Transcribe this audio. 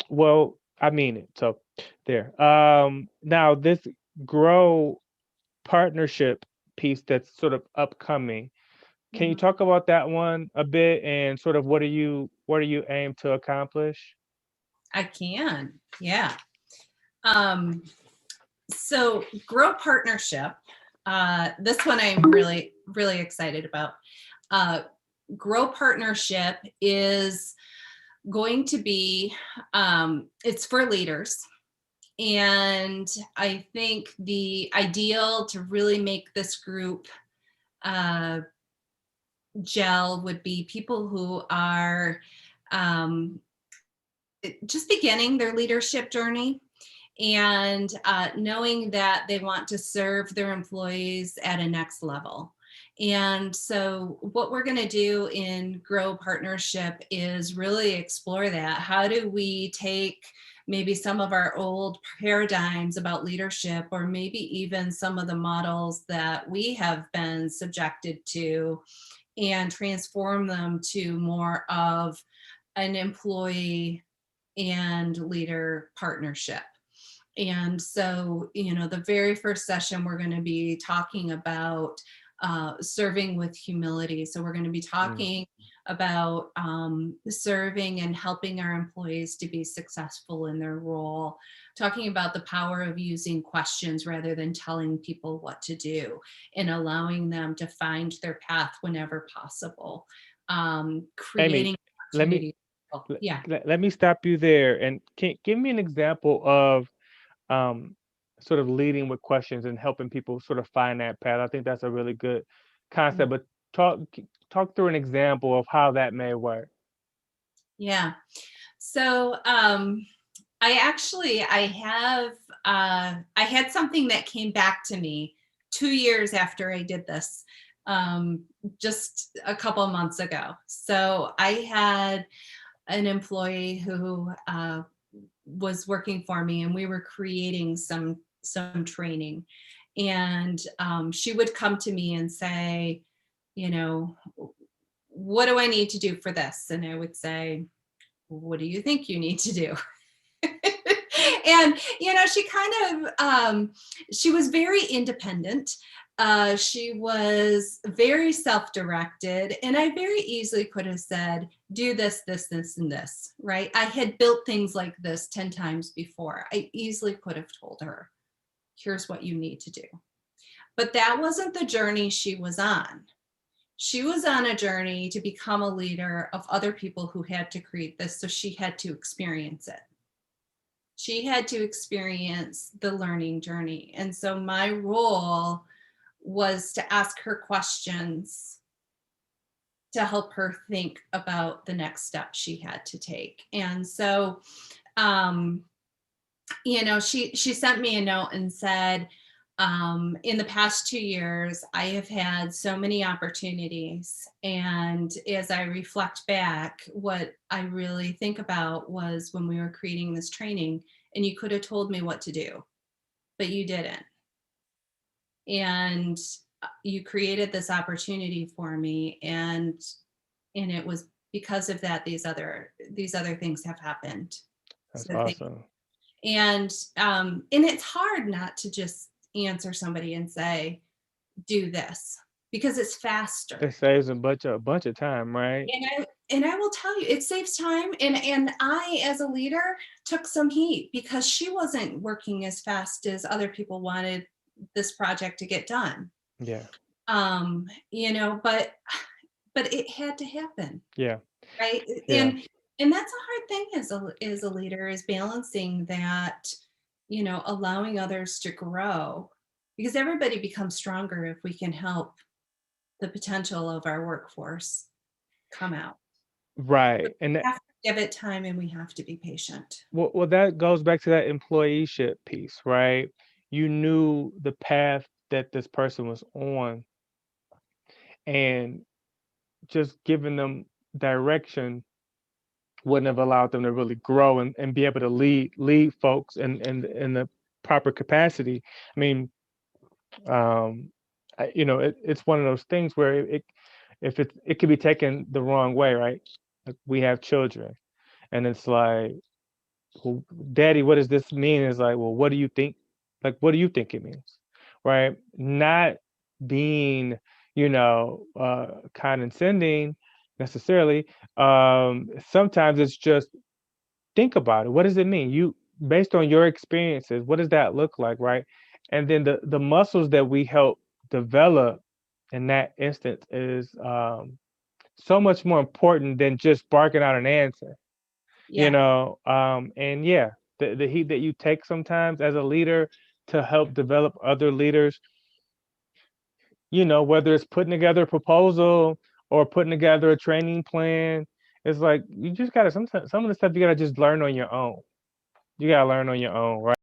Well, I mean it. So there. Now this grow partnership piece that's sort of upcoming. Can you Mhm. talk about that one a bit and sort of what do you aim to accomplish? I can. Yeah. Um, so grow partnership. This one I'm really, really excited about. Uh, grow partnership is going to be, it's for leaders. And I think the ideal to really make this group uh, gel would be people who are um, just beginning their leadership journey and knowing that they want to serve their employees at a next level. And so, what we're going to do in Grow Partnership is really explore that. How do we take maybe some of our old paradigms about leadership, or maybe even some of the models that we have been subjected to, and transform them to more of an employee and leader partnership? And so, the very first session, we're going to be talking about serving with humility. So, we're going to be Mm. talking about serving and helping our employees to be successful in their role, talking about the power of using questions rather than telling people what to do, and allowing them to find their path whenever possible, Amy, creating let me opportunities. Oh, let, yeah. let me stop you there and can give me an example of um, sort of leading with questions and helping people sort of find that path. I think that's a really good concept. But talk through an example of how that may work. Yeah. So I had something that came back to me 2 years after I did this, um, just a couple of months ago. So I had an employee who was working for me, and we were creating some training, and she would come to me and say, you know, what do I need to do for this? And I would say, what do you think you need to do? And she kind of she was very independent. She was very self-directed, and I very easily could have said, do this and this, right? I had built things like this 10 times before. I easily could have told her, here's what you need to do. But that wasn't the journey she was on. She was on a journey to become a leader of other people who had to create this, so she had to experience it. She had to experience the learning journey. And so my role was to ask her questions to help her think about the next step she had to take. And so, um, she sent me a note and said, in the past 2 years, I have had so many opportunities. And as I reflect back, what I really think about was when we were creating this training, and you could have told me what to do, but you didn't. And you created this opportunity for me. And it was because of that, these other things have happened. That's So thank awesome. and it's hard not to just answer somebody and say, do this, because it's faster. It saves a bunch of time, right? And I will tell you, it saves time. And I, as a leader, took some heat because she wasn't working as fast as other people wanted this project to get done. Yeah, But it had to happen, yeah, right? yeah. And that's a hard thing as a leader, is balancing that, allowing others to grow, because everybody becomes stronger if we can help the potential of our workforce come out. But Right. And we have to give it time, and we have to be patient. well, that goes back to that employeeship piece, right? You knew the path that this person was on, and just giving them direction wouldn't have allowed them to really grow and be able to lead folks in the proper capacity. I mean, um, it's one of those things where if it could be taken the wrong way, right? Like we have children, and it's like well, daddy, what does this mean? Is like, well, what do you think? Like, what do you think it means? Right? Not being, condescending necessarily. Sometimes it's just think about it. What does it mean? You, based on your experiences, what does that look like, right? And then the muscles that we help develop in that instance is so much more important than just barking out an answer, Yeah. and yeah, the heat that you take sometimes as a leader to help develop other leaders, whether it's putting together a proposal or putting together a training plan. It's like you just gotta, sometimes some of the stuff you gotta just learn on your own. You gotta learn on your own, right?